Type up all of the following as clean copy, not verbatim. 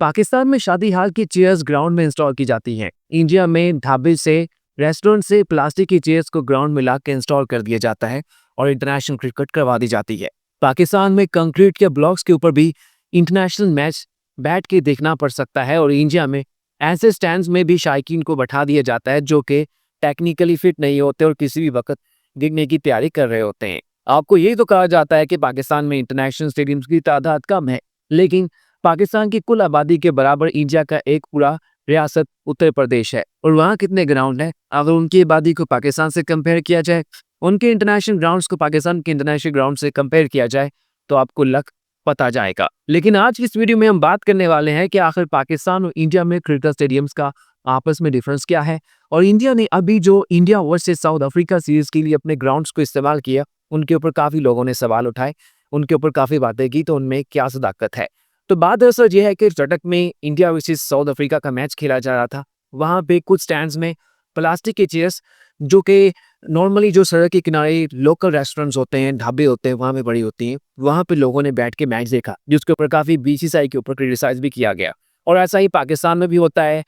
पाकिस्तान में शादी हाल की चेयर्स ग्राउंड में इंस्टॉल की जाती हैं। इंडिया में ढाबे से रेस्टोरेंट से प्लास्टिक की चेयर्स को ग्राउंड में लाकर इंस्टॉल कर दिया जाता है और इंटरनेशनल क्रिकेट करवा दी जाती है। पाकिस्तान में कंक्रीट के ब्लॉक्स के ऊपर भी इंटरनेशनल मैच बैठ के देखना पड़ सकता है और इंडिया में ऐसे स्टैंड्स में भी शायकीन को बैठा दिया जाता है जो कि टेक्निकली फिट नहीं होते और किसी भी वक्त गिरने की तैयारी कर रहे होते हैं। आपको यही तो कहा जाता है कि पाकिस्तान में इंटरनेशनल स्टेडियम्स की तादाद कम है, लेकिन पाकिस्तान की कुल आबादी के बराबर इंडिया का एक पूरा रियासत उत्तर प्रदेश है और वहाँ कितने ग्राउंड हैं? अगर उनकी आबादी को पाकिस्तान से कंपेयर किया जाए, उनके इंटरनेशनल ग्राउंड्स को पाकिस्तान के इंटरनेशनल ग्राउंड से कंपेयर किया जाए तो आपको लक पता जाएगा। लेकिन आज की इस वीडियो में हम बात करने वाले हैं कि आखिर पाकिस्तान और इंडिया में क्रिकेट स्टेडियम्स का आपस में डिफरेंस क्या है और इंडिया ने अभी जो India versus south Africa series के लिए अपने ग्राउंड्स को इस्तेमाल किया, उनके ऊपर काफी लोगों ने सवाल उठाए, उनके ऊपर काफी बातें की, तो उनमें क्या सदाकत है। तो बात दरअसल ये है कि चटक में इंडिया वर्सेस साउथ अफ्रीका का मैच खेला जा रहा था। वहां पे कुछ स्टैंड्स में प्लास्टिक के चेयर्स जो कि नॉर्मली जो सड़क के किनारे लोकल रेस्टोरेंट्स होते हैं, ढाबे होते हैं, वहां पे बड़ी होती हैं, वहां पे लोगों ने बैठ के मैच देखा, जिसके ऊपर काफी बीसीसीआई के ऊपर क्रिटिसाइज भी किया गया। और ऐसा ही पाकिस्तान में भी होता है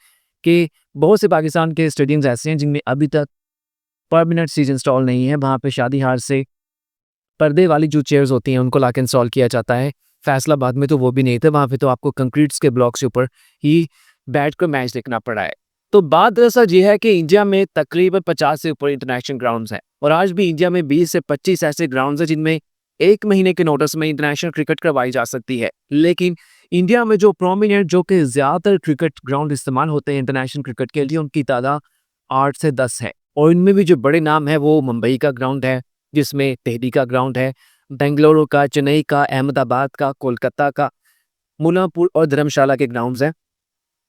कि बहुत से पाकिस्तान के स्टेडियम्स ऐसे हैं जिनमें अभी तक परमानेंट सीट इंस्टॉल नहीं है। वहां पे शादी हार से पर्दे वाली जो चेयर्स होती हैं उनको लाके इंस्टॉल किया जाता है। फैसलाबाद में तो वो भी नहीं थे, वहां पे तो आपको कंक्रीट्स के ब्लॉक्स के ऊपर ही बैठ कर मैच देखना पड़ा है। तो बात दरअसल ये है कि इंडिया में तकरीबन 50 से ऊपर इंटरनेशनल ग्राउंड्स हैं और आज भी इंडिया में 20 से 25 ऐसे ग्राउंड्स हैं जिनमें एक महीने के नोटिस में इंटरनेशनल क्रिकेट करवाई जा सकती है। लेकिन इंडिया में जो प्रोमिनेंट जो कि ज्यादातर क्रिकेट ग्राउंड इस्तेमाल होते हैं इंटरनेशनल क्रिकेट के लिए, उनकी तादाद 8 से 10 है और इनमें भी जो बड़े नाम है वो मुंबई का ग्राउंड है, जिसमें तेहरी का ग्राउंड है, बेंगलुरु का, चेन्नई का, अहमदाबाद का, कोलकाता का, मुलापुर और धर्मशाला के ग्राउंड्स हैं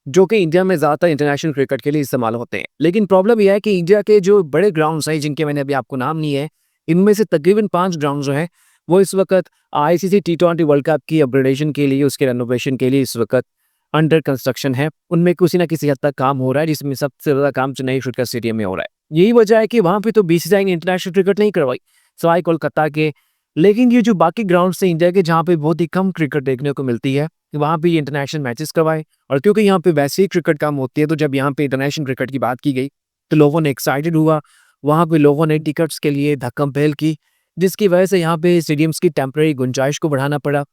जो कि इंडिया में ज़्यादातर इंटरनेशनल क्रिकेट के लिए इस्तेमाल होते हैं। लेकिन प्रॉब्लम यह है कि इंडिया के जो बड़े ग्राउंड्स हैं जिनके मैंने अभी आपको नाम नहीं है, इनमें से तकरीबन 5 ग्राउंड जो हैं वो इस वक्त आईसीसी T20 वर्ल्ड कप की अपग्रेडेशन के लिए, उसके रेनोवेशन के लिए इस वक्त अंडर कंस्ट्रक्शन है। उनमें किसी ना किसी हद तक काम हो रहा है, जिसमें सबसे ज़्यादा काम चेन्नई क्रिकेट स्टेडियम में हो रहा है। यही वजह है कि वहाँ पे तो बीसीसीआई ने इंटरनेशनल क्रिकेट नहीं करवाई सवाई कोलकाता के। लेकिन ये जो बाकी ग्राउंड से इंडिया के जहाँ पे बहुत ही कम क्रिकेट देखने को मिलती है, वहाँ पे इंटरनेशनल मैचेस करवाए। और क्योंकि यहाँ पे वैसे ही क्रिकेट कम होती है, तो जब यहाँ पे इंटरनेशनल क्रिकेट की बात की गई तो लोगों ने एक्साइटेड हुआ, वहाँ पे लोगों ने टिकट्स के लिए धक्कम पहल की, जिसकी वजह से यहाँ पे स्टेडियम्स की टेम्परेरी गुंजाइश को बढ़ाना पड़ा।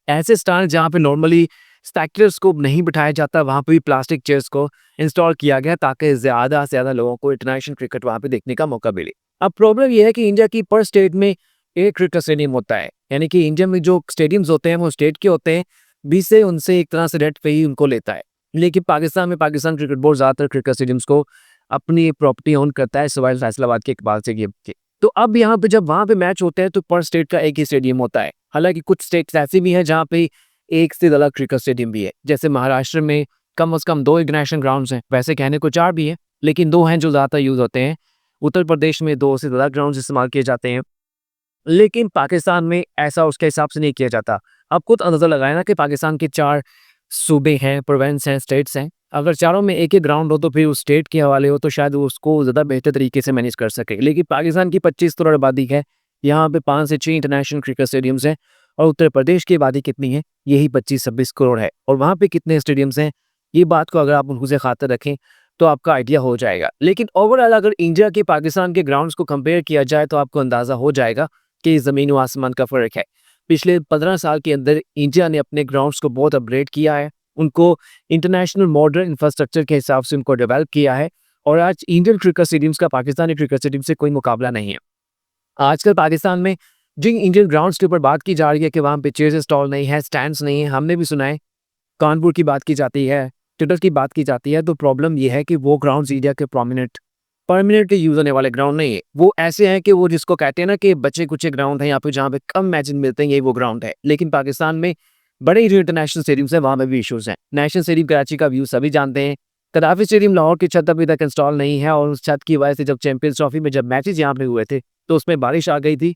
ऐसे स्थान जहाँ पे नॉर्मली स्पेक्टेटर्स को नहीं बिठाया जाता, वहाँ पे भी प्लास्टिक चेयर्स को इंस्टॉल किया गया ताकि ज़्यादा से ज़्यादा लोगों को इंटरनेशनल क्रिकेट वहाँ पे देखने का मौका मिले। अब प्रॉब्लम यह है कि इंडिया की पर स्टेट में एक क्रिकेट स्टेडियम होता है, यानी कि इंडिया में जो स्टेडियम्स होते हैं वो स्टेट के होते हैं, 20 से उनसे एक तरह से रेंट पे ही उनको लेता है। लेकिन पाकिस्तान में पाकिस्तान क्रिकेट बोर्ड ज़्यादातर क्रिकेट स्टेडियम्स को अपनी प्रॉपर्टी ओन करता है, सिवाय फैसलाबाद के इकबाल से गेम के। तो अब यहाँ पे जब वहाँ पे मैच होते हैं तो पर स्टेट का एक ही स्टेडियम होता है। हालांकि कुछ स्टेट्स ऐसी भी हैं जहाँ पे एक से ज़्यादा क्रिकेट स्टेडियम भी है, जैसे महाराष्ट्र में कम से कम 2 इंटरनेशनल ग्राउंड्स हैं, वैसे कहने को 4 भी हैं, लेकिन 2 हैं जो ज़्यादातर यूज़ होते हैं। उत्तर प्रदेश में 2 से ज़्यादा ग्राउंड्स इस्तेमाल किए जाते हैं, लेकिन पाकिस्तान में ऐसा उसके हिसाब से नहीं किया जाता। अब खुद अंदाजा लगाए ना कि पाकिस्तान के 4 सूबे हैं, प्रोविंस हैं, स्टेट्स हैं। अगर चारों में एक एक ग्राउंड हो तो फिर उस स्टेट के हवाले हो तो शायद वो उसको ज़्यादा बेहतर तरीके से मैनेज कर सके। लेकिन पाकिस्तान की 25 करोड़ आबादी है, यहाँ पे 5 से 6 इंटरनेशनल क्रिकेट स्टेडियम्स हैं और उत्तर प्रदेश की आबादी कितनी है? यही 25-26 करोड़ है। और वहाँ पे कितने स्टेडियम्स हैं, ये बात को अगर आप उनसे खातिर रखें तो आपका आइडिया हो जाएगा। लेकिन ओवरऑल अगर इंडिया के पाकिस्तान के ग्राउंड्स को कंपेयर किया जाए तो आपको अंदाज़ा हो जाएगा कि ज़मीन व आसमान का फ़र्क है। पिछले 15 साल के अंदर इंडिया ने अपने ग्राउंड्स को बहुत अपग्रेड किया है, उनको इंटरनेशनल मॉडर्न इंफ्रास्ट्रक्चर के हिसाब से उनको डेवलप किया है और आज इंडियन क्रिकेट स्टेडियम्स का पाकिस्तानी क्रिकेट स्टेडियम से कोई मुकाबला नहीं है। आजकल पाकिस्तान में जिन इंडियन ग्राउंड्स के ऊपर बात की जा रही है कि वहाँ पे चेयर्स इंस्टॉल नहीं है, स्टैंड्स नहीं है, हमने भी सुना है, कानपुर की बात की जाती है, टिटर की बात की जाती है, तो प्रॉब्लम ये है कि वो ग्राउंड्स इंडिया के परमानेंटली यूज होने वाले ग्राउंड नहीं है। वो ऐसे हैं कि वो जिसको कहते हैं ना कि बच्चे कुचे ग्राउंड है यहाँ पे जहाँ पे कम मैचेस मिलते हैं, यही वो ग्राउंड है। लेकिन पाकिस्तान में बड़े जो इंटरनेशनल स्टेडियम्स हैं वहाँ में भी इशूज़ हैं। नेशनल स्टेडियम कराची का व्यू सभी जानते हैं, कदाफी स्टेडियम लाहौर की छत अभी तक इंस्टॉल नहीं है और उस छत की वजह से जब चैंपियंस ट्रॉफी में जब मैचेस यहाँ पे हुए थे तो उसमें बारिश आ गई थी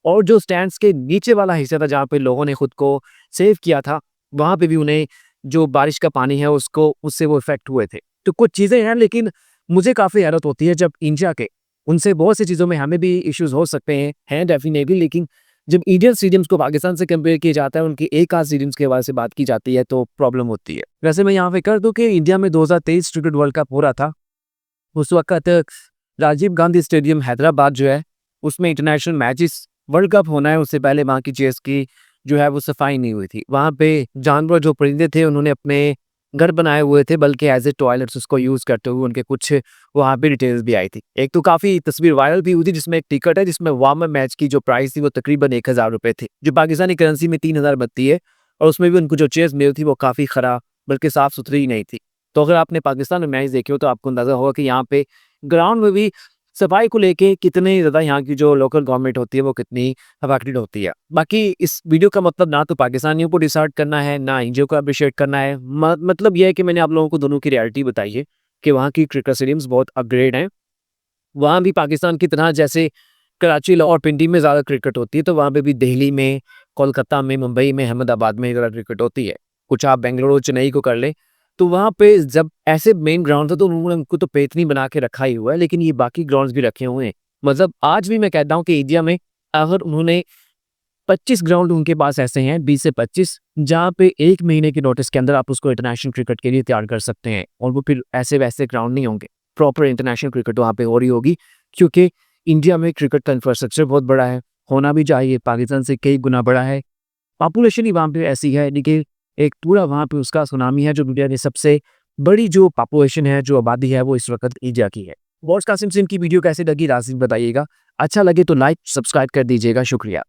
और जो स्टैंड्स के नीचे वाला हिस्सा था जहाँ पे लोगों ने खुद को सेव किया था, वहाँ पे भी उन्हें जो बारिश का पानी है उसको उससे वो इफेक्ट हुए थे। तो कुछ चीज़ें हैं, लेकिन मुझे काफ़ी हैरत होती है जब इंडिया के उनसे बहुत सी चीज़ों में हमें भी इश्यूज हो सकते हैं डेफिनेटली, लेकिन जब इंडियन स्टेडियम्स को पाकिस्तान से कंपेयर किया जाता है, उनके एक आध स्टेडियम्स के हवाले से बात की जाती है तो प्रॉब्लम होती है। वैसे मैं यहाँ पे कर दूं कि इंडिया में 2023 क्रिकेट वर्ल्ड कप हो रहा था। उस वक्त राजीव गांधी स्टेडियम हैदराबाद जो है, उसमें इंटरनेशनल मैचेस वर्ल्ड कप होना है, उससे पहले वहाँ की चेयर्स की जो है वो सफाई नहीं हुई थी। वहाँ पे जानवर जो परिंदे थे उन्होंने अपने घर बनाए हुए थे, बल्कि एज ए टॉयलेट्स उसको यूज़ करते हुए उनके कुछ वहाँ पे डिटेल्स भी आई थी। एक तो काफ़ी तस्वीर वायरल भी हुई थी जिसमें एक टिकट है जिसमें वार्म अप मैच की जो प्राइस थी वो तकरीबन 1000 रुपये थी, जो पाकिस्तानी करेंसी में 3000 बनती है। और उसमें भी उनको जो चेयर्स मिली थी वो काफ़ी ख़राब बल्कि साफ़ सुथरी ही नहीं थी। तो अगर आपने पाकिस्तान में मैच देखे हो तो आपको अंदाज़ा होगा कि यहाँ पे ग्राउंड में भी सफाई को लेके कितने ज़्यादा यहाँ की जो लोकल गवर्नमेंट होती है वो कितनी अफेक्टेड होती है। बाकी इस वीडियो का मतलब ना तो पाकिस्तानियों को डिसाइड करना है, ना इंडिया को अप्रिशिएट करना है। मतलब ये है कि मैंने आप लोगों को दोनों की रियलिटी बताई है कि वहाँ की क्रिकेट स्टेडियम्स बहुत अपग्रेड हैं। वहाँ भी पाकिस्तान की तरह जैसे कराची, लाहौर, पिंडी में ज़्यादा क्रिकेट होती है, तो वहाँ पे भी दिल्ली में, कोलकाता में, मुंबई में, अहमदाबाद में ज़्यादा क्रिकेट होती है। कुछ आप बेंगलुरु, चेन्नई को कर लें, तो वहाँ पे जब ऐसे मेन ग्राउंड था तो उन्होंने उनको तो पेतनी बना के रखा ही हुआ है, लेकिन ये बाकी ग्राउंड्स भी रखे हुए हैं। मतलब आज भी मैं कहता हूँ कि इंडिया में अगर उन्होंने 25 ग्राउंड उनके पास ऐसे हैं, 20 से 25, जहाँ पे 1 महीने के नोटिस के अंदर आप उसको इंटरनेशनल क्रिकेट के लिए तैयार कर सकते हैं, और वो फिर ऐसे वैसे ग्राउंड नहीं होंगे। प्रॉपर इंटरनेशनल क्रिकेट वहाँ पे हो रही होगी, क्योंकि इंडिया में क्रिकेट का इंफ्रास्ट्रक्चर बहुत बड़ा है, होना भी चाहिए, पाकिस्तान से कई गुना बड़ा है। पॉपुलेशन ही वहाँ पे ऐसी है, देखिए एक पूरा वहाँ पे उसका सुनामी है, जो दुनिया की सबसे बड़ी जो पॉपुलेशन है, जो आबादी है, वो इस वक्त इंडिया की है। बॉस कासिम सिंह की वीडियो कैसी लगी राज़ी बताइएगा। अच्छा लगे तो लाइक सब्सक्राइब कर दीजिएगा। शुक्रिया।